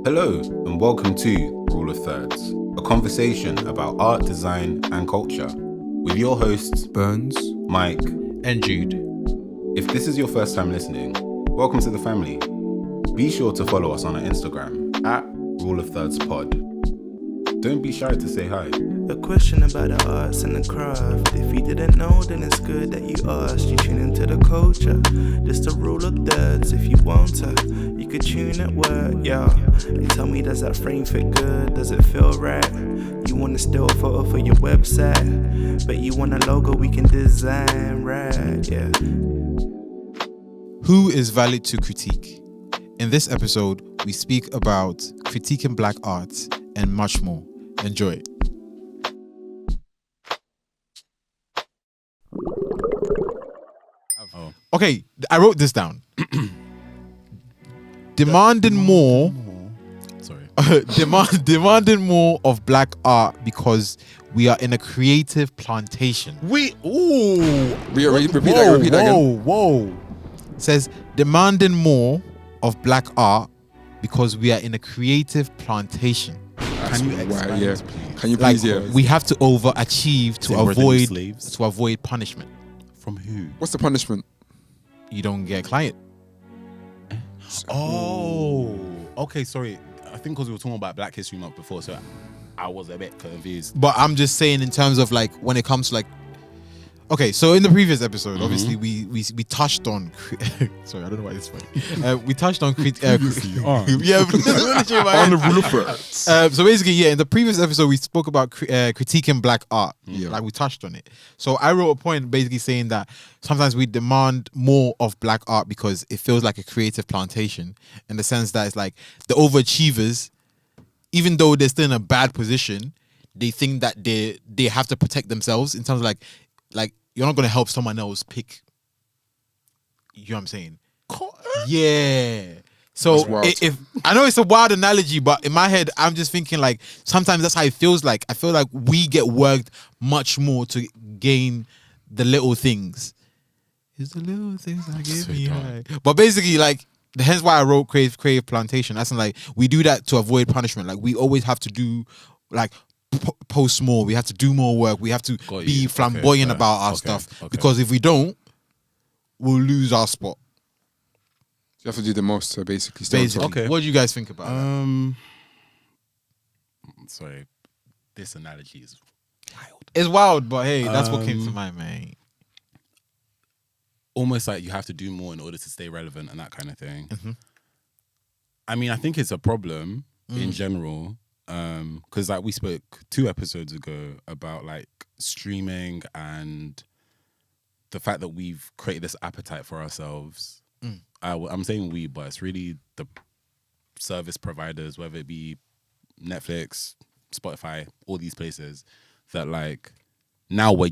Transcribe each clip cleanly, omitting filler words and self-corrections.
Hello and welcome to Rule of Thirds, a conversation about art, design and culture with your hosts Burns, Mike and Jude. If this is your first time listening, welcome to the family. Be sure to follow us on our Instagram at Rule of Thirds Pod. Don't be shy to say hi. A question about the arts and the craft. If you didn't know, then it's good that you asked. You tune into the culture. This the rule of thirds. If you want to, you could tune at work, yeah. They tell me, does that frame fit good? Does it feel right? You want a still photo for your website, but you want a logo we can design, right? Yeah. Who is valid to critique? In this episode, we speak about critiquing black art and much more. Enjoy. Okay, I wrote this down. Demanding more. Sorry. Demanding more of black art because we are in a creative plantation. Repeat that again. Whoa. Says demanding more of black art because we are in a creative plantation. Can you expand, yeah. please? Can you Like please, yeah. we have to overachieve to More than avoid slaves? punishment. From who? What's the punishment? You don't get a client. Oh, okay, sorry. I think because we were talking about Black History Month before, so I was a bit confused. But I'm just saying in terms of like when it comes to like, okay, so in the previous episode, obviously we touched on. Sorry, I don't know why it's funny. We touched on yeah, On the rule of thirds. so basically, yeah, in the previous episode we spoke about critiquing black art. Yeah. Like we touched on it. So I wrote a point basically saying that sometimes we demand more of black art because it feels like a creative plantation, in the sense that it's like the overachievers, even though they're still in a bad position, they think that they have to protect themselves in terms of like you're not gonna help someone else pick. You know what I'm saying? Yeah. So That's wild. if I know it's a wild analogy, but in my head, I'm just thinking like sometimes that's how it feels like. I feel like we get worked much more to gain the little things. It's the little things that give So me dumb. high. But basically, like, hence why I wrote creative plantation. That's like we do that to avoid punishment. Like we always have to do like post more. We have to do more work. We have to Got be you. flamboyant Okay, about our okay, stuff okay. because if we don't, we'll lose our spot. You have to do the most to basically stay on top. Basically, Okay. what do you guys think about that? Sorry, this analogy is wild. It's wild, but hey, that's what came to mind, man. Almost like you have to do more in order to stay relevant and that kind of thing. Mhm. I mean, I think it's a problem in general, because like we spoke 2 episodes ago about like streaming and the fact that we've created this appetite for ourselves. I'm saying we, but it's really the service providers, whether it be Netflix, Spotify, all these places, that like now we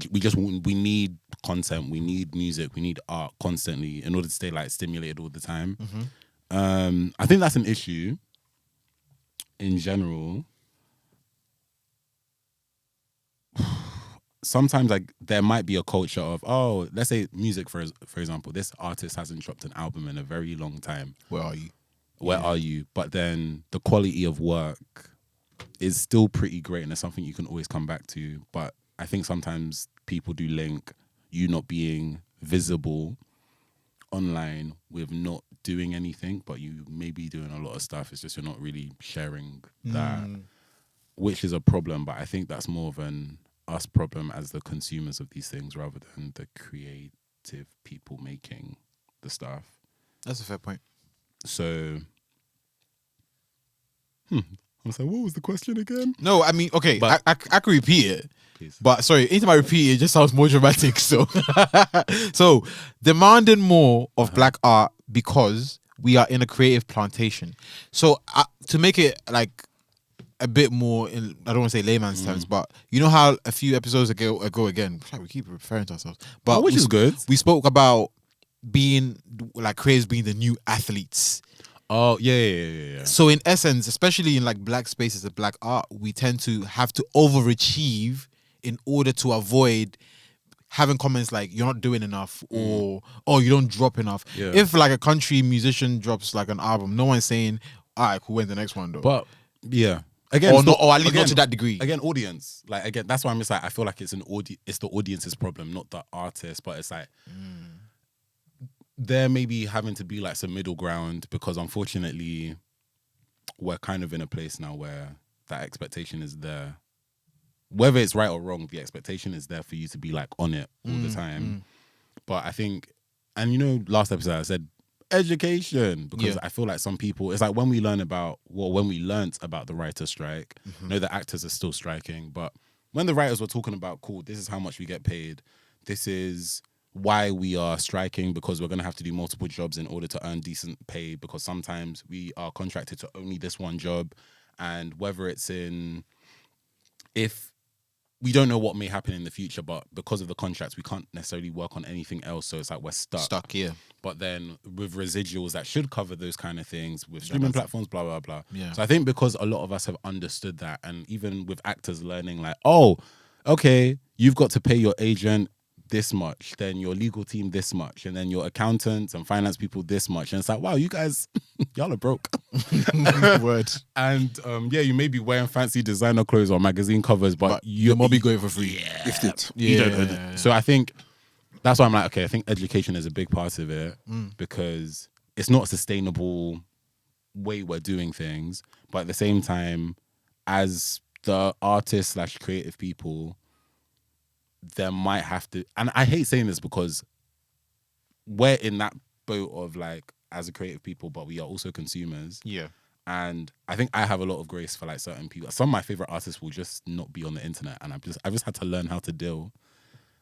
need content, we need music, we need art constantly in order to stay like stimulated all the time. I think that's an issue in general. Sometimes like there might be a culture of, oh, let's say music for example, this artist hasn't dropped an album in a very long time. Where are you? Where are you? But then the quality of work is still pretty great and it's something you can always come back to. But I think sometimes people do link you not being visible online with not doing anything, but you may be doing a lot of stuff. It's just you're not really sharing that, which is a problem. But I think that's more of an us problem as the consumers of these things rather than the creative people making the stuff. That's a fair point. So, I was like, what was the question again? No, I mean, okay, But- I can repeat it. Please. But sorry, anytime I repeat it, it just sounds more dramatic. So, so demanding more of black art because we are in a creative plantation. So to make it like a bit more, in, I don't want to say layman's terms, but you know how a few episodes ago again, we keep referring to ourselves, but which is good. We spoke about being like creatives being the new athletes. Oh, yeah. So in essence, especially in like black spaces of black art, we tend to have to overachieve in order to avoid having comments like you're not doing enough or you don't drop enough. Yeah. If like a country musician drops like an album, no one's saying, All right, cool. When's the next one though? But yeah, again, or not, or at least not to that degree. Again, audience. Like again, that's why I'm just like I feel like it's it's the audience's problem, not the artist. But it's like there may be having to be like some middle ground because unfortunately we're kind of in a place now where that expectation is there. Whether it's right or wrong, the expectation is there for you to be like on it all the time. But I think, and you know, last episode I said education because I feel like some people, it's like when we learned about the writer strike, know the actors are still striking, but when the writers were talking about, cool, this is how much we get paid, this is why we are striking, because we're going to have to do multiple jobs in order to earn decent pay, because sometimes we are contracted to only this one job, and whether it's if we don't know what may happen in the future, but because of the contracts, we can't necessarily work on anything else. So it's like we're stuck. Yeah. But then with residuals that should cover those kind of things, with streaming platforms, blah, blah, blah. Yeah. So I think because a lot of us have understood that, and even with actors learning like, oh, okay, you've got to pay your agent this much, then your legal team this much, and then your accountants and finance people this much. And it's like, wow, you guys, y'all are broke. Word. And yeah, you may be wearing fancy designer clothes or magazine covers, but you might be going for free. Yeah. Gifted. You don't know. So I think that's why I'm like, okay, I think education is a big part of it because it's not a sustainable way we're doing things. But at the same time, as the artists / creative people, there might have to, and I hate saying this because we're in that boat of like, as a creative people, but we are also consumers. Yeah. And I think I have a lot of grace for like certain people. Some of my favorite artists will just not be on the internet, and I've just had to learn how to deal.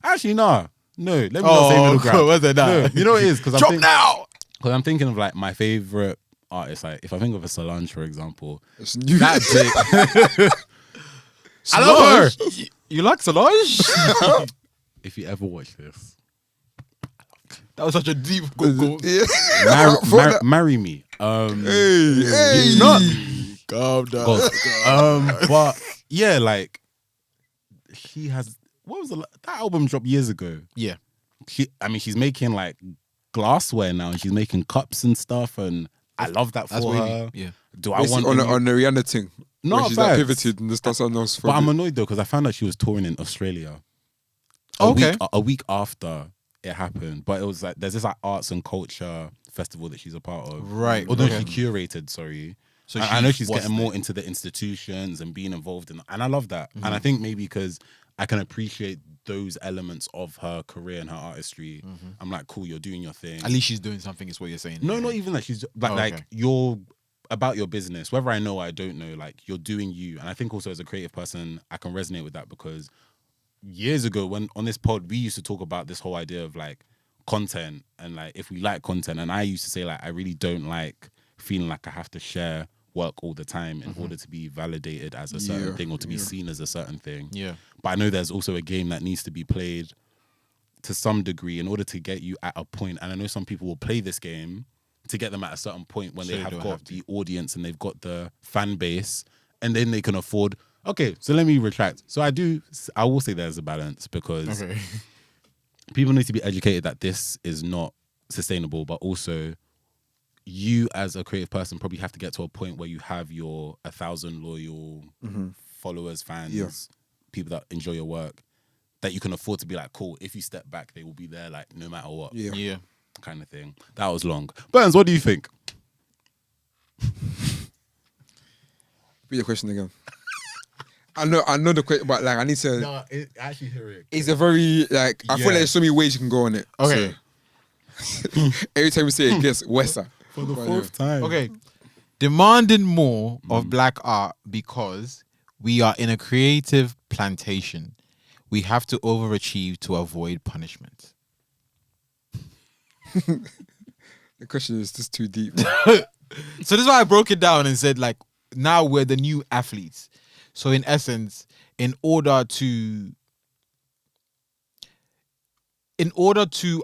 Actually, no, let me not say middle ground. What's that? No, you know what it is? Because now. Because I'm thinking of like my favorite artists. Like if I think of a Solange, for example, It's new. that chick. I love her. You like Solange? If you ever watch this, That was such a deep go. Yeah. marry me. Hey. Not. Calm down. But yeah, like she has. What was that album dropped years ago? Yeah. She's making like glassware now, and she's making cups and stuff, and I love that for her. Yeah. Do I Basically want on the Rihanna thing? No, when she's like facts. pivoted and this does something else. But I'm annoyed though because I found out she was touring in Australia. Okay. A week after it happened, but it was like there's this like arts and culture festival that she's a part of. Right. Although Okay. she curated, sorry. So I know she's what's getting more the- into the institutions and being involved in, and I love that. And I think maybe because I can appreciate those elements of her career and her artistry. I'm like, cool, you're doing your thing. At least she's doing something, is what you're saying. No, not even that. She's like, Oh, like okay. you're about your business. Whether I know or I don't know, like you're doing you. And I think also as a creative person, I can resonate with that because years ago, when on this pod, we used to talk about this whole idea of like content and like if we like content. And I used to say like I really don't like feeling like I have to share work all the time in order to be validated as a certain thing or to be seen as a certain thing. Yeah. But I know there's also a game that needs to be played to some degree in order to get you at a point. And I know some people will play this game to get them at a certain point when So they they have don't got have to. the audience and they've got the fan base, and then they can afford. Okay, so let me retract. So I will say there's a balance because Okay. people need to be educated that this is not sustainable, but also you as a creative person probably have to get to a point where you have your 1,000 loyal followers, fans, people that enjoy your work, that you can afford to be like, cool, if you step back, they will be there like no matter what. Yeah. Yeah. Kind of thing. That was long. Burns, what do you think? Read the question again. I know the question, but like I need to. No, actually hear it. It's a very like I feel like there's so many ways you can go on it. Okay. So, every time we say it gets Wessa. For the fourth time. Okay. Demanding more of black art because we are in a creative plantation. We have to overachieve to avoid punishment. The question is just too deep. So this is why I broke it down and said like now we're the new athletes. So in essence, in order to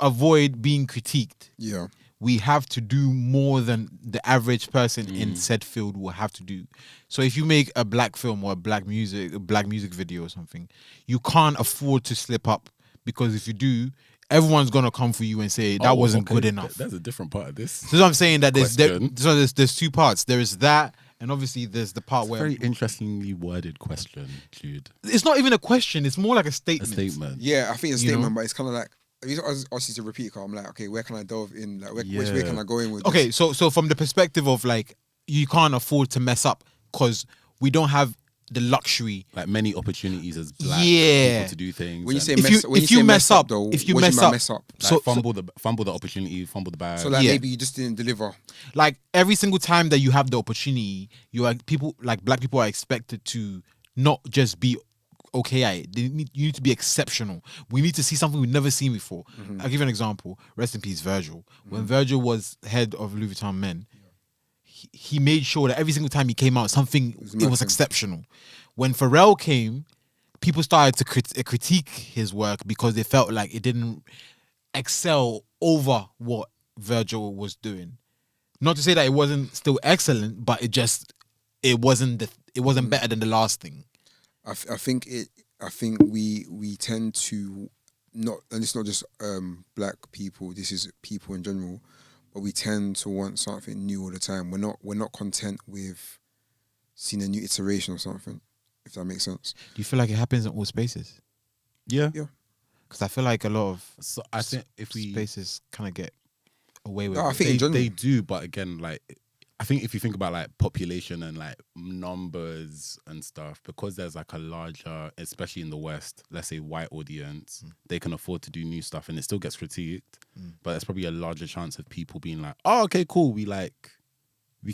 avoid being critiqued, Yeah. we have to do more than the average person in said field will have to do. So if you make a black film or a black music video or something, you can't afford to slip up because if you do, everyone's gonna come for you and say that wasn't good enough. That's a different part of this. So I'm saying that there's Question. there's two parts. There is that, and obviously there's the part where Very interestingly worded question, Jude. it's not even a question. It's more like a A statement. statement. Yeah, I think it's a You statement, know? but it's kind of like. I asked you to repeat, because I'm like, okay, where can I delve in? Like, which way Yeah. can I go in with Okay, this? so from the perspective of like you can't afford to mess up because we don't have the luxury. Like many opportunities as black Yeah. people to do things. When you and say If mess, you- when if you you say mess up, though, if you what do mess mean by up- mess up? like, so- fumble the opportunity, fumble the bag. So like Yeah. maybe you just didn't deliver. Like every single time that you have the opportunity, you are people like black people are expected to not just be okay at it. You need to be exceptional. We need to see something we've never seen before. Mm-hmm. I'll give you an example. Rest in peace, Virgil. When Virgil was head of Louis Vuitton Men, he made sure that every single time he came out, it was nothing. exceptional. When Pharrell came, people started to critique his work because they felt like it didn't excel over what Virgil was doing. Not to say that it wasn't still excellent, but it wasn't better than the last thing. I think we tend to not, and it's not just black people. This is people in general, but we tend to want something new all the time. We're not content with seeing a new iteration of something. If that makes sense. Do you feel like it happens in all spaces? Yeah. Yeah. Because I feel like a lot of So I think if we spaces kind of get away with No, I it. think in general. they do, but again, like I think if you think about like population and like numbers and stuff, because there's like a larger, especially in the West, let's say white audience, they can afford to do new stuff and it still gets critiqued. But there's probably a larger chance of people being like, oh, okay, cool. We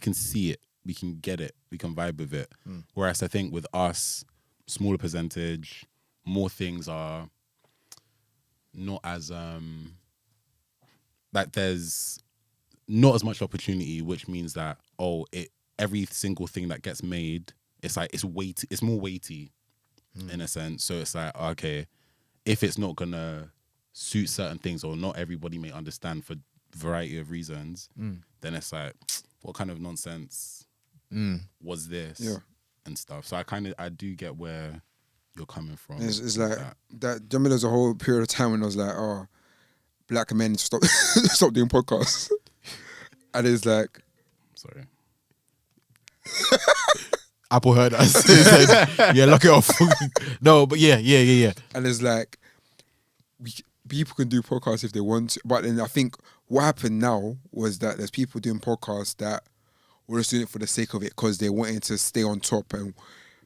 can see it, we can get it, we can vibe with it. Whereas I think with us, smaller percentage, more things are not as like there's not as much opportunity, which means that every single thing that gets made, it's like it's more weighty in a sense. So it's like, okay, if it's not gonna suit certain things or not everybody may understand for a variety of reasons, then it's like, what kind of nonsense was this? Yeah. And stuff. So I do get where you're coming from. It's with like that. that. Do you remember there was a whole period of time when I was like, oh, black men stop stop doing podcasts, and it's like, Sorry. Apple heard us. He said, yeah, lock it off. No, but yeah. and it's like, people can do podcasts if they want to, but then I think what happened now was that there's people doing podcasts that were just doing it for the sake of it because they wanted to stay on top and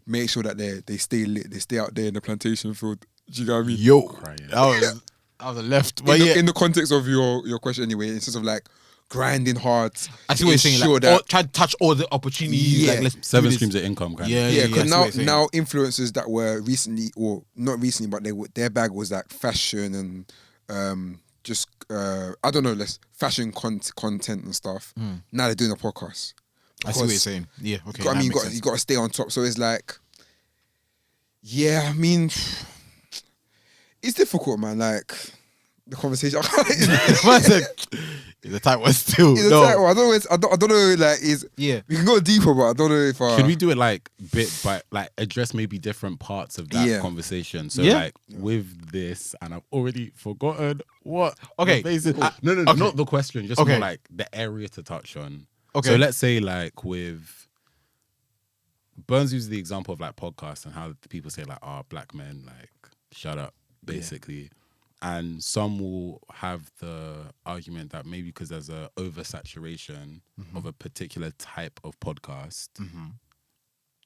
make sure that they stay lit, they stay out there in the plantation field. Do you know what I mean? Yo, Crying. that was a left. But yeah, In the context of your question anyway, instead of like grinding hard, I see what you're saying. ensure Like, that try to touch all the opportunities. Yeah. Like, let's do 7 this. streams of income kind Yeah, of. yeah, I because see what you're saying. now influencers that were recently, or not recently, but their bag was like fashion and just I don't know, less fashion content and stuff. Now they're doing a podcast. I see what you're saying. Yeah, okay. I mean, that makes you got to stay on top. So it's like, yeah, I mean, it's difficult, man. Like the conversation. sense. It's a tight one still. It's a No. tight one. I don't know. Like, Yeah. we can go deeper, but I don't know if Should we do it like bit by like address maybe different parts of that Yeah. conversation? So Yeah. like with this, and I've already forgotten what. Okay. the basis- no, okay. not the question. Just Okay. more like the area to touch on. Okay. So let's say like with Burns uses the example of like podcasts and how people say like, black men like shut up, basically. And some will have the argument that maybe because there's a oversaturation of a particular type of podcast,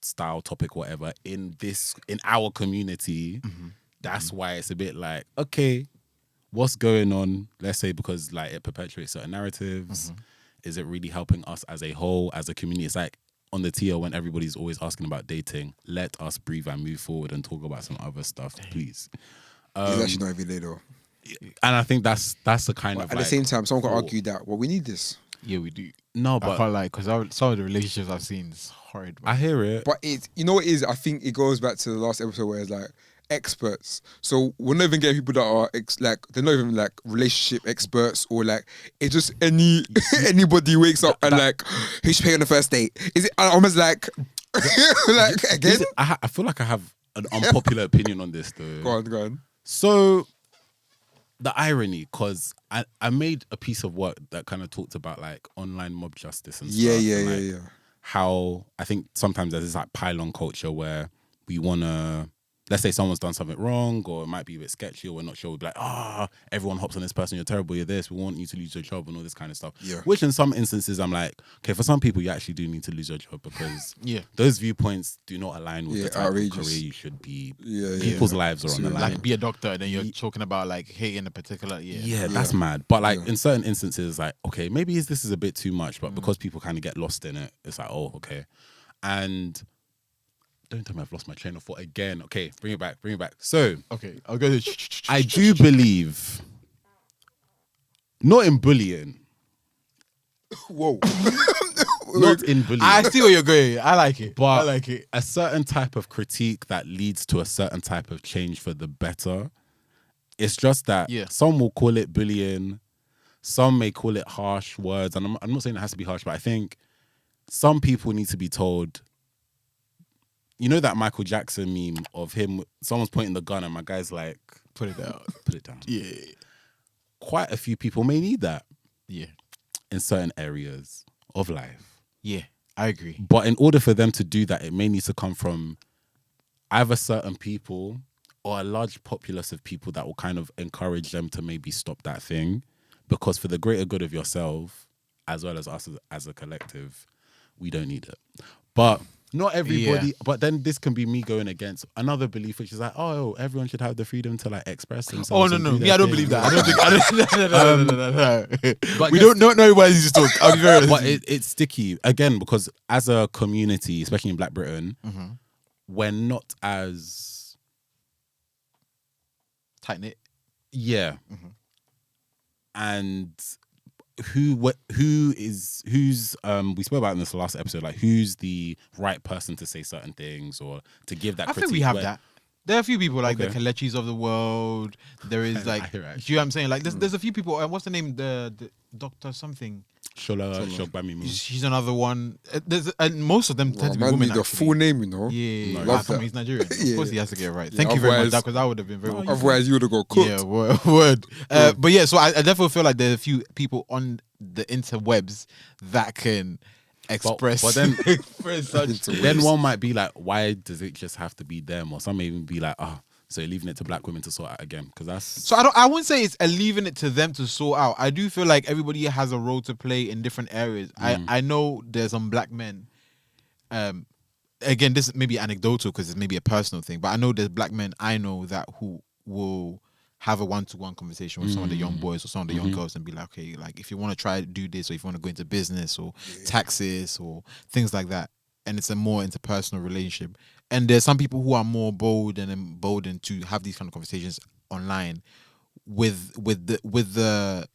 style, topic, whatever, in our community, that's why it's a bit like, okay, what's going on? Let's say because like it perpetuates certain narratives. Is it really helping us as a whole, as a community? It's like on the TL when everybody's always asking about dating, let us breathe and move forward and talk about some other stuff, please. It's actually not every day though. And I think that's the kind But of at like, the same time, someone could thought. argue that, well, we need this. Yeah, we do. No, I but can't lie, because some of the relationships I've seen is horrid. I hear it. But you know what it is? I think it goes back to the last episode where it's like experts. So we're not even getting people that are they're not even like relationship experts or like it's just anybody wakes up and like, who should pay on the first date? Is it almost like like again? I feel like I have an unpopular opinion on this though. Go on. So the irony, because I made a piece of work that kind of talked about like online mob justice and stuff. And like how I think sometimes there's this like pylon culture where we want to, let's say someone's done something wrong or it might be a bit sketchy or we're not sure, we'll be like, everyone hops on this person, you're terrible, you're this, we want you to lose your job and all this kind of stuff. Yeah. Which in some instances I'm like, okay, for some people you actually do need to lose your job because those viewpoints do not align with the type of career you should be. People's lives are on the line. Like be a doctor and then you're talking about like hating a particular that's mad. But like in certain instances, like, okay, maybe this is a bit too much, but because people kind of get lost in it, it's like, oh, okay. And don't tell me I've lost my train of thought again. Okay, bring it back. So, okay, I'll go. I do believe, not in bullying. Whoa. Not in bullying. I see where you're going. I like it. But I like it. A certain type of critique that leads to a certain type of change for the better. It's just that some will call it bullying. Some may call it harsh words. And I'm not saying it has to be harsh, but I think some people need to be told. You know that Michael Jackson meme of him, someone's pointing the gun and my guy's like, put it down. Put it down. Yeah. Quite a few people may need that. Yeah. In certain areas of life. Yeah, I agree. But in order for them to do that, it may need to come from either certain people or a large populace of people that will kind of encourage them to maybe stop that thing. Because for the greater good of yourself, as well as us as a collective, we don't need it. But not everybody, but then this can be me going against another belief, which is like, oh, everyone should have the freedom to like express themselves. Oh, no. I don't believe that. I don't think, no. But we don't know everybody's just talk. I'll be very honest. But it's sticky, again, because as a community, especially in Black Britain, we're not as tight-knit. Yeah. And who's we spoke about in this last episode, like who's the right person to say certain things or to give that critique. I think we have that. There are a few people like the Kalechis of the world. There is like, do you know what I'm saying? Like there's a few people. What's the name? The Doctor something. Shola. She's another one. And most of them tend to be women. The full name, you know. Yeah, love that. He's Nigerian. Of course, he has to get it right. Thank you very much, because I would have been very. Otherwise, you would have got cooked. Yeah, word. But yeah, so I definitely feel like there are a few people on the interwebs that can express. But then, express such. Then one might be like, why does it just have to be them? Or some may even be like, so you're leaving it to Black women to sort out again, because that's. So I wouldn't say it's leaving it to them to sort out. I do feel like everybody has a role to play in different areas. I know there's some Black men. Again, this may be anecdotal because it's maybe a personal thing, but I know there's Black men I know that who will have a one-to-one conversation with some of the young boys or some of the young girls and be like, okay, like if you want to try to do this, or if you want to go into business or taxes or things like that, and it's a more interpersonal relationship. And there's some people who are more bold and emboldened to have these kind of conversations online with the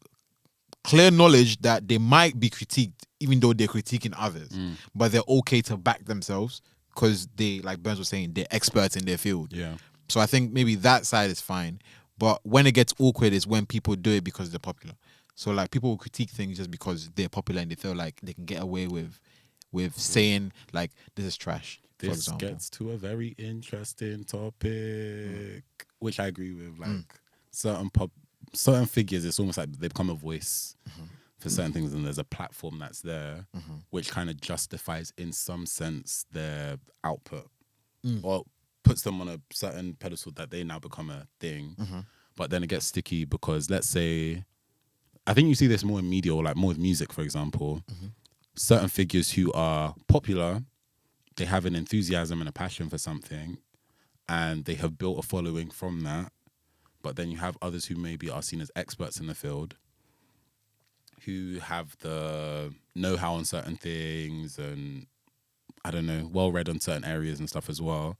clear knowledge that they might be critiqued, even though they're critiquing others, but they're okay to back themselves because they, like Burns was saying, they're experts in their field. Yeah. So I think maybe that side is fine. But when it gets awkward is when people do it because they're popular. So like people will critique things just because they're popular and they feel like they can get away with saying like this is trash. This gets to a very interesting topic, which I agree with. Like certain figures, it's almost like they become a voice for certain things, and there's a platform that's there, which kind of justifies, in some sense, their output, or puts them on a certain pedestal that they now become a thing. But then it gets sticky because, let's say, I think you see this more in media or like more with music, for example. Certain figures who are popular, they have an enthusiasm and a passion for something, and they have built a following from that. But then you have others who maybe are seen as experts in the field, who have the know-how on certain things and, I don't know, well-read on certain areas and stuff as well.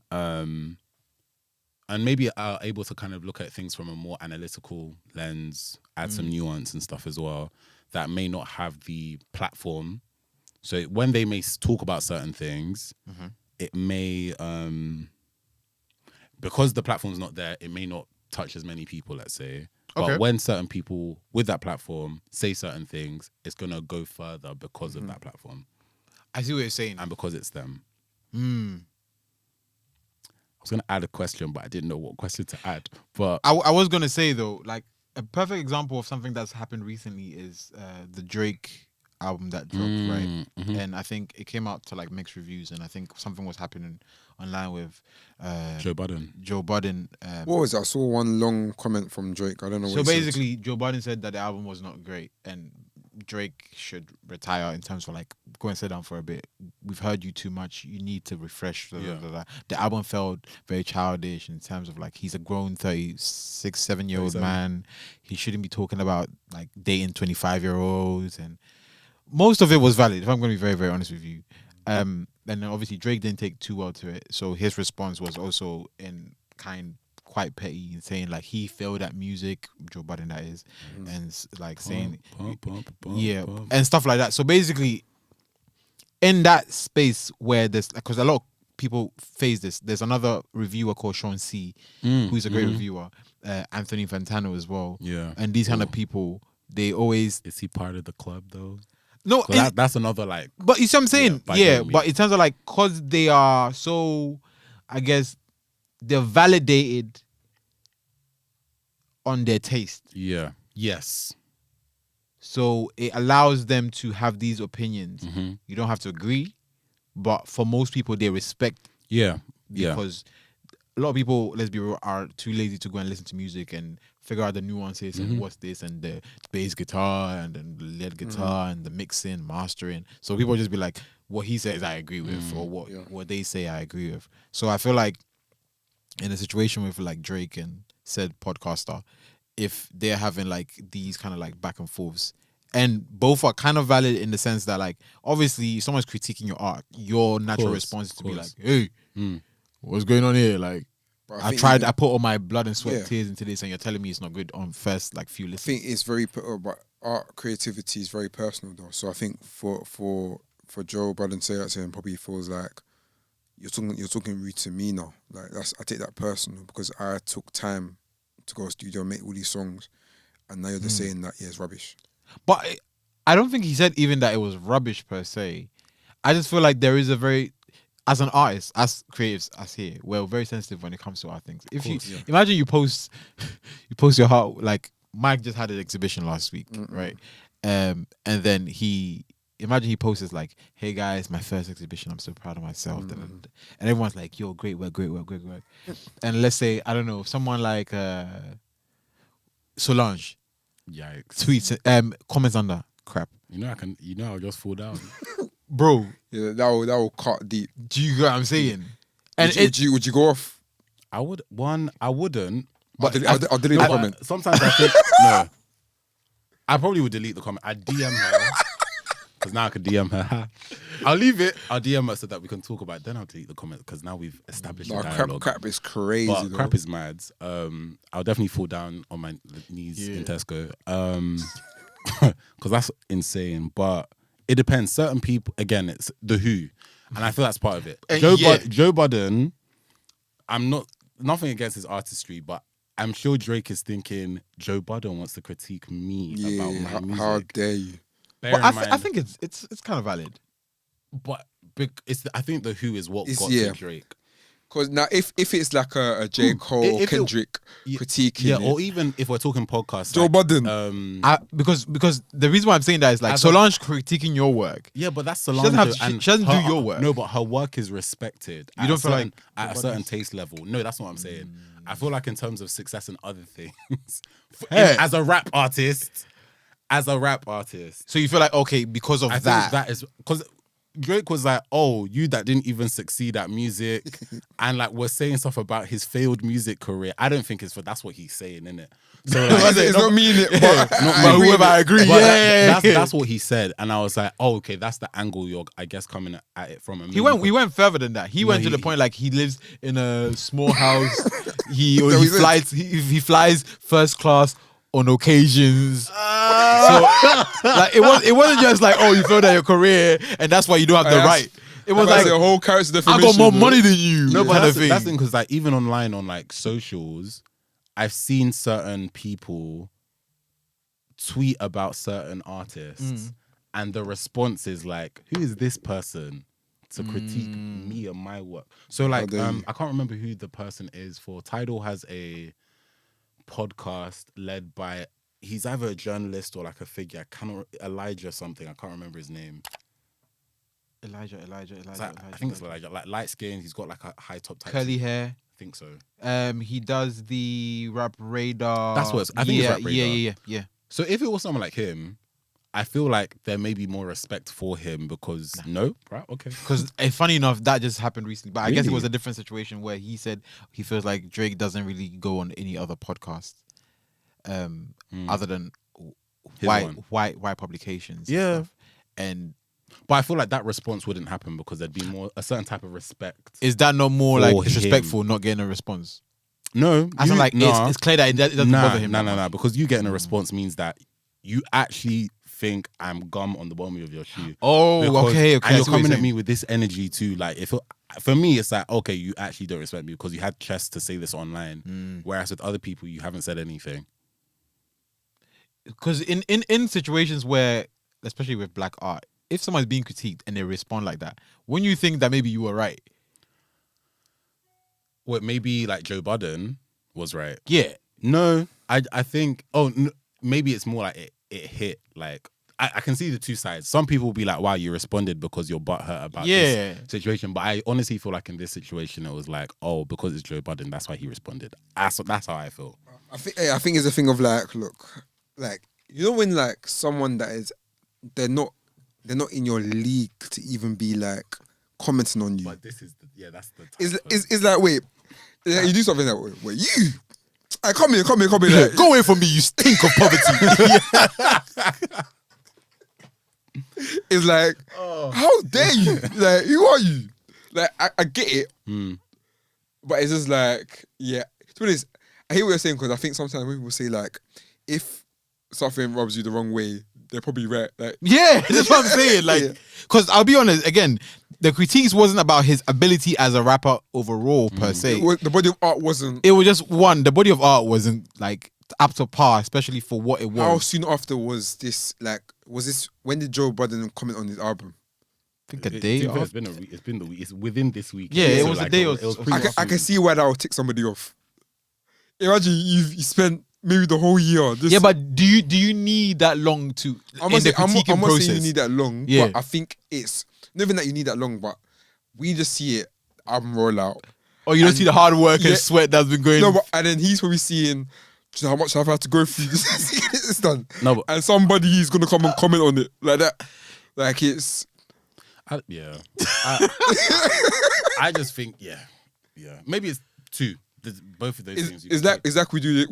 And maybe are able to kind of look at things from a more analytical lens, add some nuance and stuff as well, that may not have the platform. So when they may talk about certain things, it may, because the platform's not there, it may not touch as many people, let's say. But when certain people with that platform say certain things, it's going to go further because of that platform. I see what you're saying. And because it's them. was gonna add a question, but I didn't know what question to add. But I was gonna say though, like a perfect example of something that's happened recently is the Drake album that dropped, right? And I think it came out to like mixed reviews, and I think something was happening online with Joe Budden. Joe Budden. What was that? I saw one long comment from Drake. I don't know what So he said. basically, Joe Budden said that the album was not great, and Drake should retire in terms of like go and sit down for a bit. We've heard you too much. You need to refresh. Blah, blah, blah, blah. The album felt very childish in terms of like he's a grown 36, 7-year-old man. He shouldn't be talking about like dating 25-year-olds, and most of it was valid. If I'm going to be very, very honest with you, and then obviously Drake didn't take too well to it, so his response was also quite petty and saying like he failed at music, Joe Budden that is, and like saying and stuff like that. So basically, in that space where there's because a lot of people face this, there's another reviewer called Sean C, who's a great reviewer, Anthony Fantano as well. Yeah, and these kind of people, they always is he part of the club though? No, that's another like. But you see what I'm saying? Yeah, but in terms of like, cause they are so, I guess, they're validated on their taste. Yeah. Yes. So it allows them to have these opinions. You don't have to agree, but for most people, they respect. Yeah. Because a lot of people, let's be real, are too lazy to go and listen to music and figure out the nuances and what's this and the bass guitar and then the lead guitar and the mixing, mastering. So people just be like, what he says I agree with, or what they say I agree with. So I feel like in a situation with like Drake and said podcaster, if they're having like these kind of like back and forths, and both are kind of valid in the sense that like obviously if someone's critiquing your art, your natural response is to be like, hey, what's going on here? Like, I put all my blood and sweat tears into this, and you're telling me it's not good on first like few listens. I think it's very, but art creativity is very personal though. So I think for Joe Budden to say that to him probably feels like you're talking rude to me now. Like I take that personal because I took time to go to studio and make all these songs, and now you're just saying that it's rubbish. But I don't think he said even that it was rubbish per se. I just feel like there is a very, as an artist, as creatives, as here, we're very sensitive when it comes to our things. If you imagine you post your heart, like Mike just had an exhibition last week, right? And then imagine he posts like, "Hey guys, my first exhibition. I'm so proud of myself." And everyone's like, "Yo, great work, great work, great work." And let's say I don't know someone like Solange, yikes, tweets, comments under crap. I'll just fall down. Bro, yeah, that will cut deep. Do you get what I'm saying? And would you go off? I wouldn't. But I'll delete the comment. Sometimes I think no. I probably would delete the comment. I DM her because now I can DM her. I'll leave it. I'll DM her so that we can talk about it. Then I'll delete the comment because now we've established a dialogue. Crap is crazy. But though. crap is mad. I'll definitely fall down on my knees in Tesco. Because that's insane. But it depends. Certain people, again, it's the who, and I feel that's part of it. Joe Budden, I'm nothing against his artistry, but I'm sure Drake is thinking Joe Budden wants to critique me about my music. How dare you? But I think it's kind of valid. But I think the who is what got to Drake. Because now, if it's like a J. Cole or Kendrick critiquing, or even if we're talking podcasts, Joe Budden, because the reason why I'm saying that is like Solange critiquing your work. Yeah, but that's Solange. She doesn't do your work. No, but her work is respected. You don't feel like at a certain taste level. No, that's not what I'm saying. I feel like in terms of success and other things, as a rap artist. So you feel like okay because of that is because Drake was like, "Oh, you that didn't even succeed at music," and like we're saying stuff about his failed music career. I don't think that's what he's saying, innit? So like, it's not me, but whoever I agree. That's what he said, and I was like, "Oh, okay, that's the angle you're, I guess, coming at it from." He went further than that. He went to the point like he lives in a small house. he flies first class on occasions. So like it wasn't just like, oh, you failed at your career and that's why you don't have the right. It was like a whole character definition. I got more money than you. No, but that's the thing, because like even online on like socials, I've seen certain people tweet about certain artists and the response is like, who is this person to critique me and my work. So like, dare you. I can't remember who the person is for. Tidal has a podcast led by, he's either a journalist or like a figure. Elijah something. I can't remember his name. Elijah. I think it's Elijah. Like light skin. He's got like a high top type. Curly hair. I think so. He does the Rap Radar. That's what I think it's Rap Radar. Yeah. So if it was someone like him, I feel like there may be more respect for him because right? Okay. Because funny enough, that just happened recently. But I guess it Really? was a different situation where he said he feels like Drake doesn't really go on any other podcast, other than His white publications. Yeah. And stuff. And But I feel like that response wouldn't happen because there'd be a certain type of respect. is that not more For like disrespectful, not getting a response? No, I sound like it's clear that it doesn't bother him. No. Because you getting a response means that you actually think I'm gum on the bottom of your shoe. Oh, Because- okay. And you're coming at me with this energy too. Like, for me, it's like, okay, you actually don't respect me because you had chest to say this online. Whereas with other people, you haven't said anything. Because in situations where, especially with black art, if someone's being critiqued and they respond like that, when you think that maybe you were right, Well, maybe like Joe Budden was right. yeah, No, I think, maybe it's more like it hit. Like, I can see the two sides. Some people will be like, wow, you responded because you're butthurt about this situation. But I honestly feel like in this situation, it was like, oh, because it's Joe Budden, that's why he responded. That's how I feel. I think it's a thing of like, look, like, you know when like someone that is, they're not in your league to even be like commenting on you. But this is that's the type It's like, wait, like, you do something like, wait, you, I come here, like, go away from me, you stink of poverty. it's like, how dare you? Like, who are you? Like, I get it, but it's just like, yeah. To be honest, I hear what you're saying because I think sometimes when people say like, if something rubs you the wrong way, they're probably right. Like, Yeah, that's what I'm saying. Like, Yeah. because I'll be honest, again, the critiques wasn't about his ability as a rapper overall per se. the body of art wasn't. It was just the body of art wasn't like up to par, especially for what it was. How soon after was this? Like, was this when did Joe Budden comment on his album? I think a day. It's After. been it's been the week. It's within this week. Yeah, it So was a like, day It or- was I pretty I can soon. see why that would tick somebody off. Imagine you spent maybe the whole year. Just, Yeah, but do you need that long to I'm in not the saying, I'm not process? saying you need that long. Yeah. But I think it's not even that you need that long, but we just see it album roll out. Or you don't see the hard work Yeah. and sweat that's been going. No, but and then he's probably seeing just how much I've had to go through. It's done. No, but And somebody is gonna come and comment on it like that. Like it's. I just think maybe it's two. Both of those things. Is that we do it?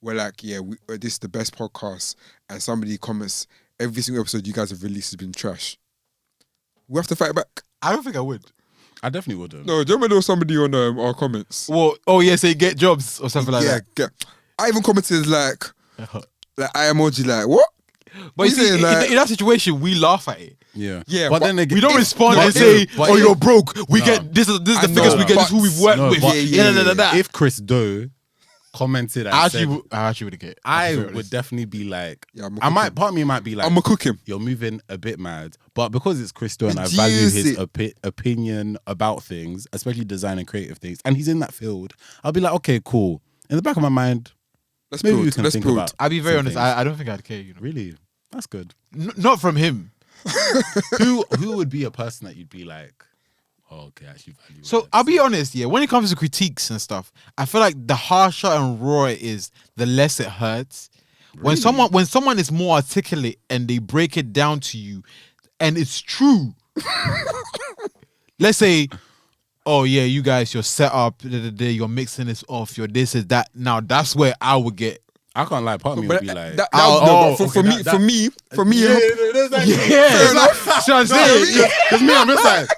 We're like, this is the best podcast, and somebody comments every single episode you guys have released has been trash. We have to fight back. I don't think I would. I definitely wouldn't. No, do you remember there was somebody on our comments? Well, say get jobs or something like that. Yeah. I even commented like I emoji like what? But you You see, saying, like- in that situation, we laugh at it. Yeah, Yeah, But but then again, We don't respond but and say, but "Oh, if- you're broke." We No. get this is the I figures know, we get. This is who but- we've worked No, with. but- yeah. if Chris Doe commented and I said, actually would get. I would definitely be like, Yeah, I'm part of me might be like, I'm gonna cook him. you're moving a bit mad, but because it's Chris Doe and I Reduce value his it. opinion about things, especially design and creative things, and he's in that field, I'll be like, okay, cool. In the back of my mind, Let's maybe build. we can Let's think build. about. I'll be very some honest. things. I don't think I'd care. Really, that's good. Not from him. Who would be a person that you'd be like, oh, okay, I actually value. So what I'll they be honest, when it comes to critiques and stuff, I feel like the harsher and rawer it is, the less it hurts. When someone is more articulate and they break it down to you, and it's true. Let's say, oh yeah, you guys, you're set up, you're mixing this off, you're this is that. Now that's where I would get. I can't lie. Part of me would be like, For me, Yeah, so I'm saying. because me, I'm just like,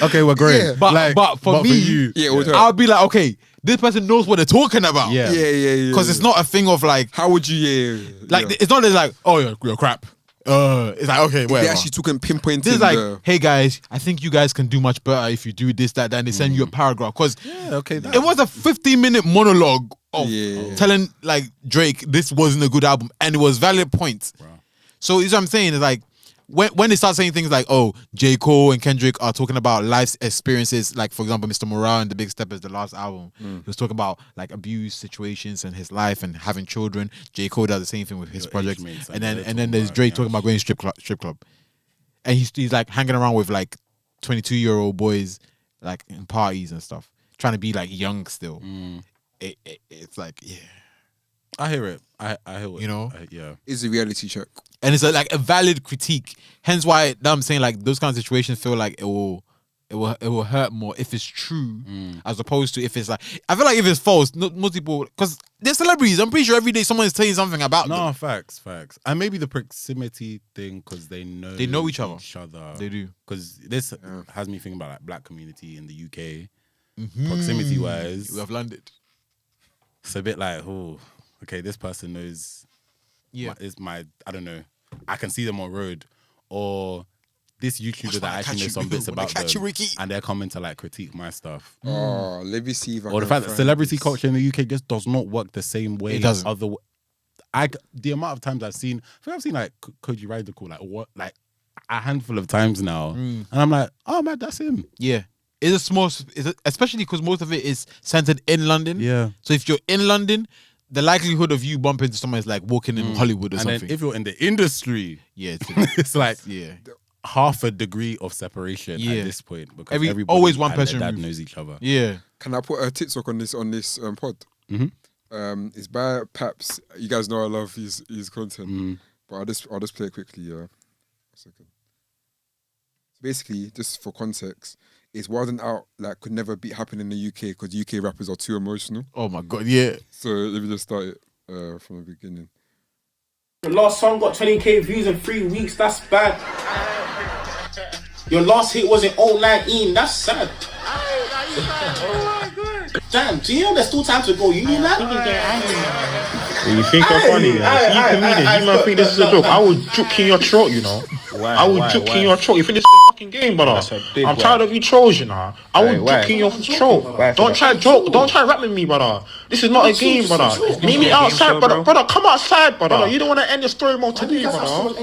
okay, we're great. Yeah. But for me, Yeah, it would hurt. I'll be like, okay, this person knows what they're talking about. Yeah. Yeah. Because it's not a thing of like, How would you? it's not just like, oh, you're crap. It's like, okay, They whatever. actually took and pinpointed. This is like, hey guys, I think you guys can do much better if you do this, that, and they send you a paragraph. Because okay, it was a 15-minute monologue of Yeah. telling like Drake this wasn't a good album, and it was valid points. Wow. So is what I'm saying is like, when they start saying things like, oh, J. Cole and Kendrick are talking about life experiences, like for example, Mr. Morale in The Big Steppers, the last album, he was talking about like abuse situations in his life and having children. J. Cole does the same thing with his projects, and then there's Drake talking about going strip club, and he's like hanging around with like 22-year-old boys like in parties and stuff, trying to be like young still. It's like, yeah, I hear it. I hear it. You know? Yeah. It's a reality check. and it's like a valid critique. Hence why I'm saying like those kind of situations feel like it will hurt more if it's true as opposed to if it's like, I feel like if it's false, most people, because they're celebrities. I'm pretty sure every day someone is saying something about them. No, facts. And maybe the proximity thing, because they know each other. They do. Because this has me thinking about like black community in the UK. Proximity wise, We have landed. it's a bit like, oh, okay, this person knows. Is my I don't know. I can see them on road, or this YouTuber that actually knows some bits about them, and they're coming to like critique my stuff. Oh, let me see if I Or the can fact that find celebrity this. culture in the UK just does not work the same way. It doesn't. The amount of times I think I've seen like Koji Radical like a handful of times now, and I'm like, oh man, that's him. Yeah. Especially because most of it is centered in London. Yeah. So if you're in London, the likelihood of you bumping into someone is like walking in Hollywood or And something. then if you're in the industry, yeah, it's like yeah. half a degree of separation at Yeah. this point, because Every- always one and their person dad removed. knows each other. Yeah. Can I put a TikTok on this pod? Mhm. It's by Paps. You guys know I love his content, but I'll just play it quickly. Yeah, a second. So basically, just for context, it's Wild and Out like could never happen in the UK because UK rappers are too emotional. Oh my God, yeah. So let me just start it from the beginning. Your last song got 20k views in 3 weeks. That's bad. Your last hit was in 019. That's sad. Damn, do you know there's still time to go? You mean that? You think you're funny? You comedian, you might think this is a joke. I would juke in your throat, you know. I would juke in your throat. You think this is a fucking game, brother? I'm tired of you trolls, you know. I would juke in your throat. Don't try joke. Don't try rap with me, brother. This is not a game, brother. Meet me outside, brother. Brother, come outside, brother. You don't want to end your story more today, brother.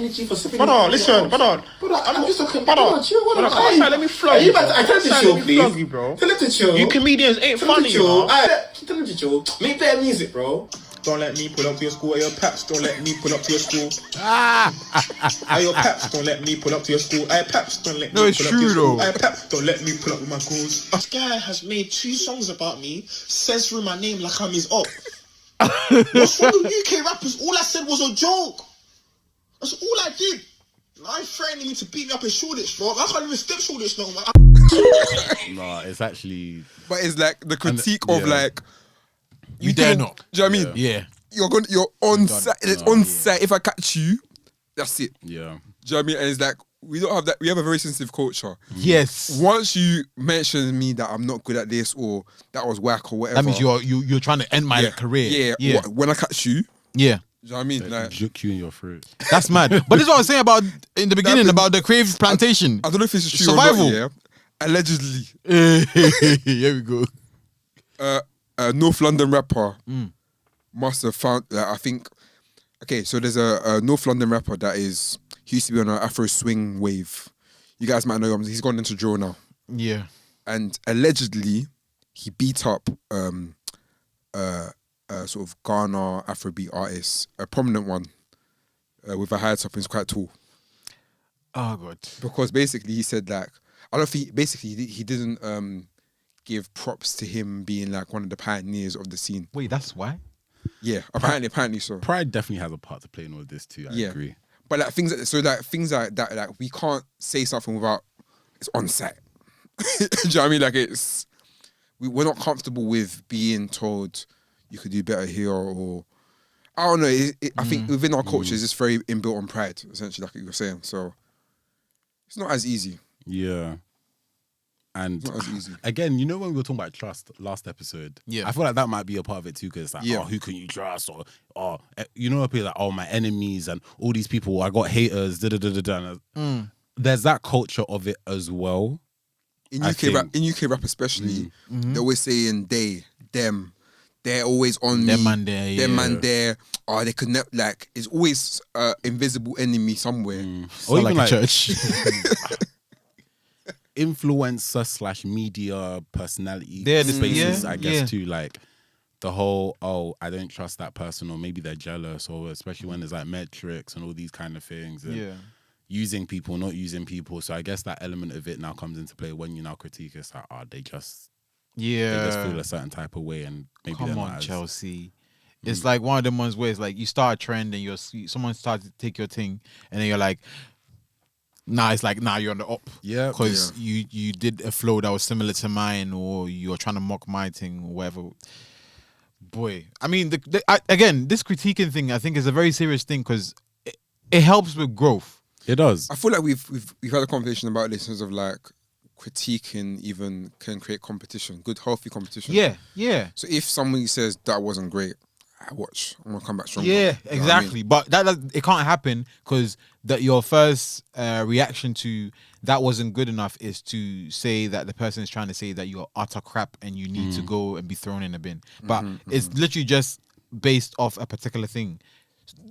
Brother, listen, brother. I'm just talking. Brother, come outside. Let me flog you. I tell him to chill, please. Bro. Tell him to chill. You comedians ain't funny, you know. Tell him to chill. Make better music, bro. Don't let me pull up to your school. Hey, your Paps, don't let me pull up to your school. Hey, your Paps, don't let me pull up to your school. Hey, Paps, don't let me pull up to your school. Hey, Paps, don't let me pull up with my calls. This guy has made 2 songs about me, says through my name like I'm his op. What's wrong with UK rappers? All I said was a joke. That's all I did. Now I'm threatening me to beat me up in Shoreditch, bro. I can't even step Shoreditch no more. No, it's actually. But it's like the critique yeah. of like You dare not. Do you know what I mean? Yeah. You're on site. It's on site. If I catch you, that's it. Yeah. Do you know what I mean? And it's like we don't have that. We have a very sensitive culture. Yes. Once you mention me that I'm not good at this or that was whack or whatever, That means you're trying to end my career. Yeah. When I catch you, Yeah. do you know what I mean? Like, Juke you in your throat. That's mad. But this is what I was saying about in the beginning about the Crave plantation. I don't know if it's true Survival. or not. Yeah. Allegedly, Here we go. a North London rapper must have found. I think. Okay, so there's a North London rapper that is. He used to be on an Afro swing wave. You guys might know him. He's gone into jail now. Yeah. And allegedly, he beat up sort of Ghana Afrobeat artist, a prominent one, with a high top and he's quite tall. Oh God. Because basically he said like, I don't think he didn't give props to him being like one of the pioneers of the scene. Wait, that's why? Yeah, apparently so. Pride definitely has a part to play in all this too. I agree. But like things like that, like we can't say something without it's on site. Do you know what I mean? Like we're not comfortable with being told you could do better here or I don't know. I think within our culture, it's just very inbuilt on pride, essentially, like you were saying. So it's not as easy. Yeah. And It's not as easy. again, you know when we were talking about trust last episode, Yeah. I feel like that might be a part of it too, because it's like, Yeah. oh, who can you trust? Or you know, people like, oh, my enemies and all these people, I got haters, There's that culture of it as well. In I UK rap, think- especially, they always saying they, them, they're always on Them me. man there, Them yeah. man there. Oh, they could never like. It's always invisible enemy somewhere. Or even like a church. Influencer / media personality They're the spaces, yeah, I guess yeah. too. Like the whole, oh, I don't trust that person, or maybe they're jealous, or especially when there's like metrics and all these kind of things. And Yeah. using people, not using people. So I guess that element of it now comes into play when you now critique. It's like, oh, they just feel a certain type of way, and maybe they're Come not on, as, Chelsea. It's like one of them ones where it's like you start a trend and someone starts to take your thing, and then you're like, nah, it's like, nah, you're on the up. Yeah, Because you did a flow that was similar to mine, or you're trying to mock my thing, or whatever. Boy, I mean, again, this critiquing thing, I think, is a very serious thing because it helps with growth. It does. I feel like we've had a conversation about this in terms of like critiquing even can create competition, good healthy competition. Yeah. So if somebody says that wasn't great, I watch. I'm gonna come back stronger. Yeah, You know what I exactly. mean? But that it can't happen because your first reaction to that wasn't good enough is to say that the person is trying to say that you're utter crap and you need to go and be thrown in a bin. But it's literally just based off a particular thing.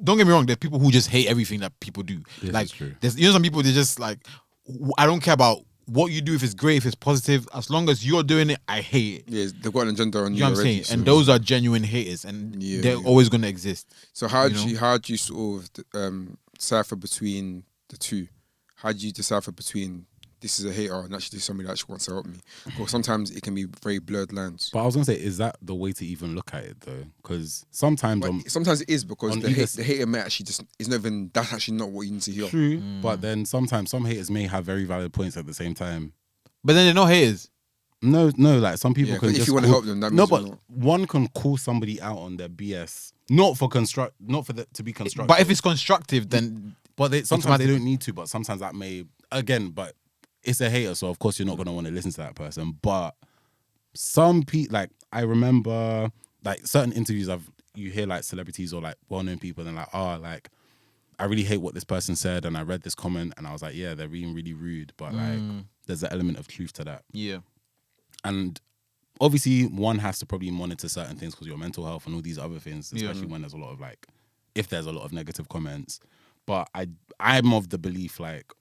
Don't get me wrong. There's people who just hate everything that people do. This like is true. there's some people they just like, I don't care about what you do, if it's great, if it's positive, as long as you're doing it, I hate it. Yeah, they've got an agenda on You you know what I'm already. saying? And those are genuine haters, and Yeah, they're yeah. always going to exist. So how you do know? you sort of decipher between the two? How do you decipher between this is a hater and actually somebody that actually wants to help me? Because sometimes it can be very blurred lines. But I was gonna say, is that the way to even look at it though? Because sometimes But sometimes it is because on the either hater may actually just is not even that's actually not what you need to hear. true, but then sometimes some haters may have very valid points at the same time. But then they're not haters. No, like some people Yeah, can 'cause if just you want to call- help them, that no, means but you're not. one can call somebody out on their BS, not for to be constructive. But if it's constructive, then but sometimes they automatic- don't need to. But sometimes that may but it's a hater, so of course you're not gonna want to listen to that person. But some people, like I remember, like certain interviews you hear like celebrities or like well-known people, and like, oh, like I really hate what this person said, and I read this comment, and I was like, yeah, they're being really rude, but like there's an element of truth to that. yeah. And obviously, one has to probably monitor certain things because your mental health and all these other things, Yeah. especially when there's a lot of like, if there's a lot of negative comments. But I'm of the belief like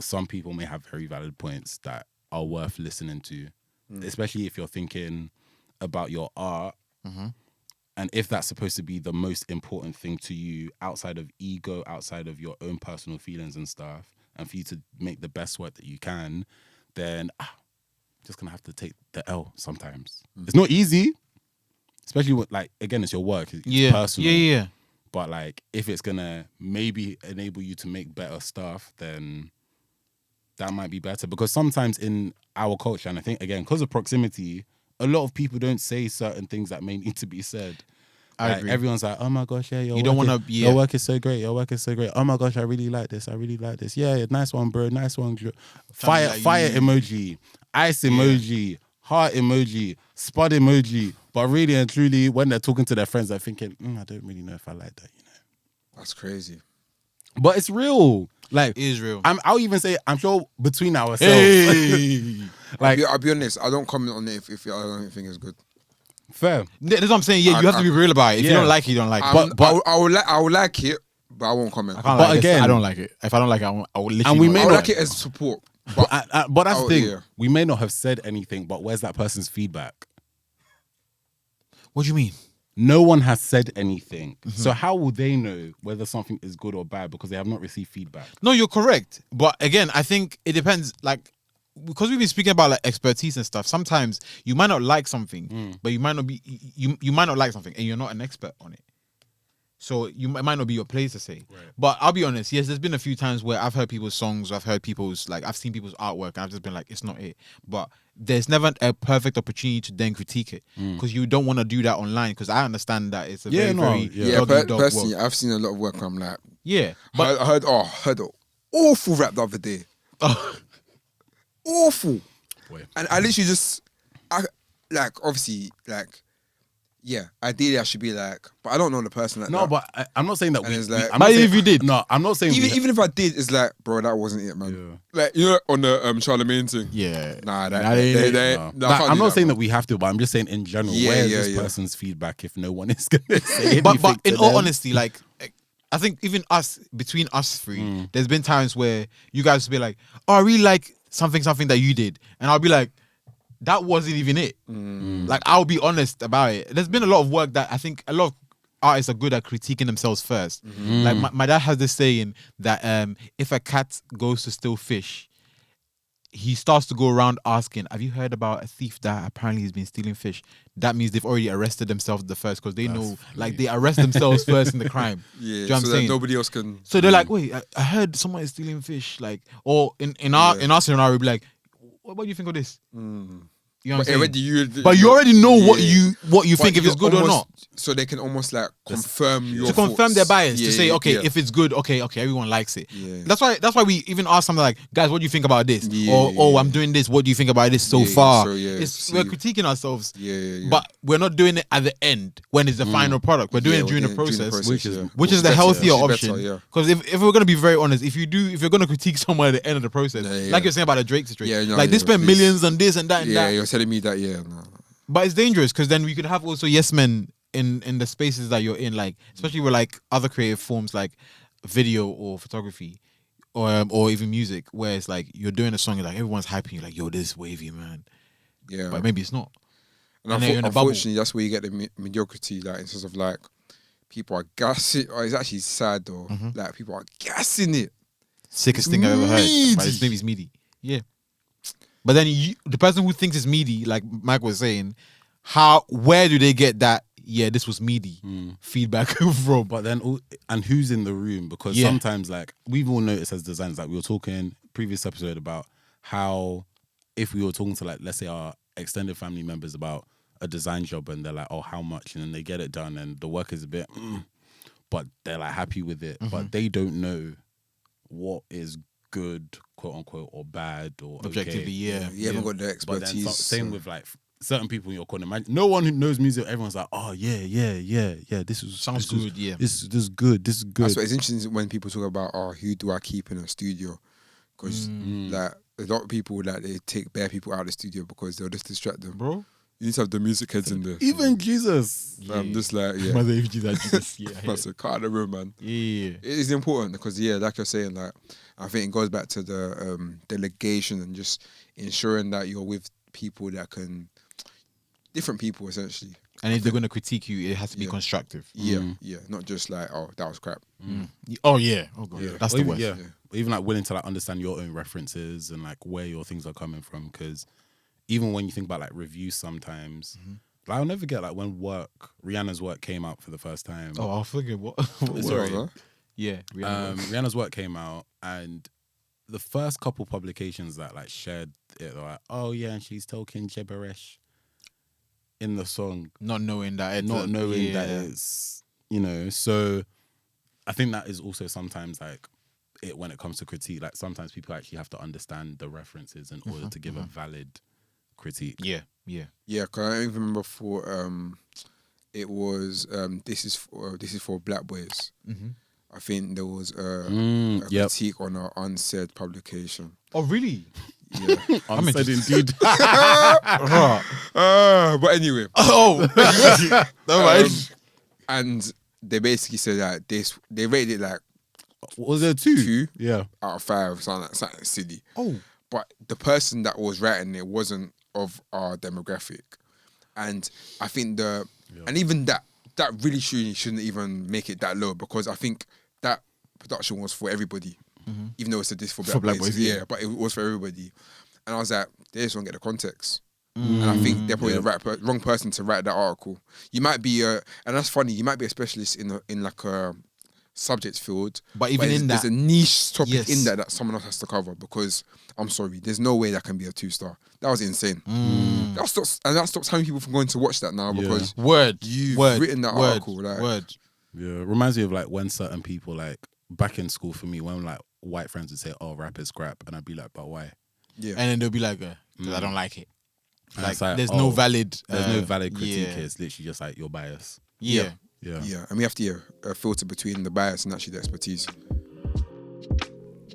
some people may have very valid points that are worth listening to, especially if you're thinking about your art. And if that's supposed to be the most important thing to you outside of ego, outside of your own personal feelings and stuff, and for you to make the best work that you can, then just gonna have to take the L sometimes. It's not easy, especially with like, again, it's your work, it's personal. Yeah. But like, if it's gonna maybe enable you to make better stuff, then that might be better. Because sometimes in our culture, and I think again, because of proximity, a lot of people don't say certain things that may need to be said. I Like, agree. everyone's like, oh my gosh, yeah, You don't wanna- yeah. your work is so great, your work is so great. Oh my gosh, I really like this, Yeah, nice one, bro, nice one. Fire emoji, ice emoji, heart emoji, spud emoji. But really and truly, when they're talking to their friends, they're thinking, I don't really know if I like that, you know. That's crazy. But it's real. Like, It is real. I'll even say, I'm sure between ourselves. Hey. I'll be honest. I don't comment on it if I don't think it's good. Fair. That's what I'm saying. Yeah, you have to be real about it. If you Yeah. don't like it, you don't like it. But- I will like it, but I won't comment. I can't but like again- it. I don't like it. If I don't like it, I will literally. And we not may I like will not- like it as support. But But that's the thing. yeah. We may not have said anything, but where's that person's feedback? What do you mean? No one has said anything. So how will they know whether something is good or bad because they have not received feedback? No, you're correct. But again, I think it depends. Like, because we've been speaking about like expertise and stuff. Sometimes you might not like something, but you might not be. You might not like something, and you're not an expert on it. So it might not be your place to say. Right. But I'll be honest. Yes, there's been a few times where I've heard people's songs, or I've heard people's I've seen people's artwork, and I've just been like, it's not it. But there's never a perfect opportunity to then critique it because you don't want to do that online. Because I understand that it's a very Yeah, dog-eat-dog personally, world. I've seen a lot of work where I'm like, Yeah, but I heard an awful rap the other day. Awful. Boy. And I literally just, obviously, Yeah, ideally I should be like, but I don't know the person like No, that. but I'm not saying that And it's like- I'm But not saying, if you did. no, I'm not saying even if I did, it's like, bro, that wasn't it, man. Yeah. Like, you know, on the Charlemagne thing. Yeah. Nah, that Nah, they- they- No. no, I Like, can't I'm do not saying man. that we have to, but I'm just saying in general, Yeah, where's yeah, this yeah. person's feedback if no one is gonna say anything? But in to all them? honesty, like I think even between us three, Mm. there's been times where you guys will be like, "Oh, I really like something that you did," and I'll be like, "That wasn't even it." Like I'll be honest about it. There's been a lot of work that I think a lot of artists are good at critiquing themselves first. Like my dad has this saying that if a cat goes to steal fish, he starts to go around asking, "Have you heard about a thief that apparently has been stealing fish?" That means they've already arrested themselves the first because they know, like they arrest themselves first in the crime. Yeah, Do you know what so I'm that saying? nobody else can. So they're like, "Wait, I heard someone is stealing fish." Like, or in our scenario, we'd be like, "What do you think of this?" You know what I'm saying? But you already know what you But think if it's good or not. So they can almost like confirm your To confirm thoughts. their bias, Yeah, to say, yeah, okay, yeah. if it's good, okay, everyone likes it. Yeah. That's why we even ask something like, guys, what do you think about this? Yeah, Or, yeah, oh, yeah. I'm doing this. What do you think about this so Yeah, yeah, far? so, yeah, We're critiquing ourselves, Yeah. but we're not doing it at the end when it's the final product. We're doing Yeah, it during we're the doing it during the process, process, which yeah. is the Better, healthier yeah. option. Better, yeah. Because if we're gonna be very honest, if you're gonna critique someone at the end of the process, Yeah. like you're saying about the Drake situation, Yeah, no, like they yeah, spend please. millions on this and that and Yeah, that. you're telling me that. Yeah, no. But it's dangerous because then we could have also yes men in the spaces that you're in, like especially with like other creative forms like video or photography or even music, where it's like you're doing a song and like everyone's hyping you, like, yo, this is wavy, man. Yeah, But maybe it's not. and and then you're in a bubble. unfortunately, that's where you get the mediocrity, like in terms of like people are gassing. Or it's actually sad though. Like people are gassing it. Sickest thing I've ever heard. Meaty. But maybe it's meaty. Yeah. But then the person who thinks it's meaty, like Mike was saying, where do they get that? Yeah, this was meaty feedback from. But then, and who's in the room? Because Yeah. sometimes, like, we've all noticed as designers, like, we were talking previous episode about how if we were talking to, like, let's say our extended family members about a design job and they're like, oh, how much? And then they get it done and the work is a bit, but they're like happy with it. But they don't know what is good, quote unquote, or bad or Objectively, okay. yeah. You haven't got the But then expertise. same with like certain people in your corner. No one who knows music, everyone's like, oh yeah. This Sounds good, yeah. This is good. This is good. That's what it's interesting when people talk about, oh, who do I keep in a studio? Because like a lot of people, like they take bare people out of the studio because they'll just distract them. Bro. You need to have the music heads in there. Even Jesus. I'm just like, yeah. Mother of Jesus, yeah. That's a car in the room, man. Yeah. It is important because, yeah, like you're saying, like I think it goes back to the delegation and just ensuring that you're with people that can, different people essentially. And if they're going to critique you, it has to be constructive. Yeah, not just like, oh, that was crap. Oh, yeah. Oh, God. Yeah. That's Or the even, worst. yeah. Or even like willing to like understand your own references and like where your things are coming from. Because even when you think about like reviews sometimes, like, I'll never get like when Rihanna's work came out for the first time. Oh, I forget what. Sorry. Huh? Yeah. Rihanna's work came out and the first couple publications that like shared it were like, oh yeah, and she's talking gibberish in the song, Not knowing that. It's not knowing that yeah. it's, you know. So I think that is also sometimes like it when it comes to critique, like sometimes people actually have to understand the references in order to give a valid critique. Yeah. Yeah, cause I even remember for it was this is for Black Boys. I think there was a Yep. critique on our unsaid publication. Oh, really? Yeah. Unsaid indeed. But anyway, Oh. and they basically said that they rated it like Was there two? 2 Yeah. out of 5, something silly. Oh. But the person that was writing it wasn't of our demographic, and I think and even that really shouldn't even make it that low, because I think that production was for everybody, even though it said this for Black Boys, yeah. but it was for everybody, and I was like, they just don't get the context. And I think they're probably the wrong person to write that article. You might be and that's funny. You might be a specialist in like a subject field, But even in there's that- a niche topic Yes. in that someone else has to cover. Because I'm sorry, there's no way that can be a 2-star. That was insane. That stops how many people from going to watch that now, because you've written that article. Like, Yeah. Reminds me of like when certain people like back in school for me, when like white friends would say, oh, rap is crap, and I'd be like, but why? yeah, And then they'll be like, 'Cause I don't like it. Like, it's like, there's no valid. There's no valid critique yeah. here. It's literally just like your bias. Yeah. Yeah, and we have to filter between the bias and actually the expertise.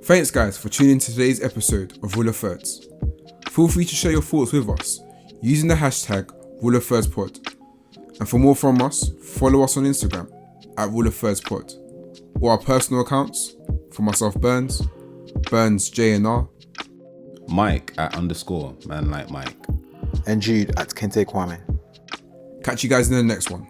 Thanks, guys, for tuning in to today's episode of Rule of Thirds. Feel free to share your thoughts with us using the hashtag Rule of Thirds Pod. And for more from us, follow us on Instagram at Rule of Thirds Pod, or our personal accounts for myself, Burns JNR, Mike at _ man like Mike. And Jude at Kente Kwame. Catch you guys in the next one.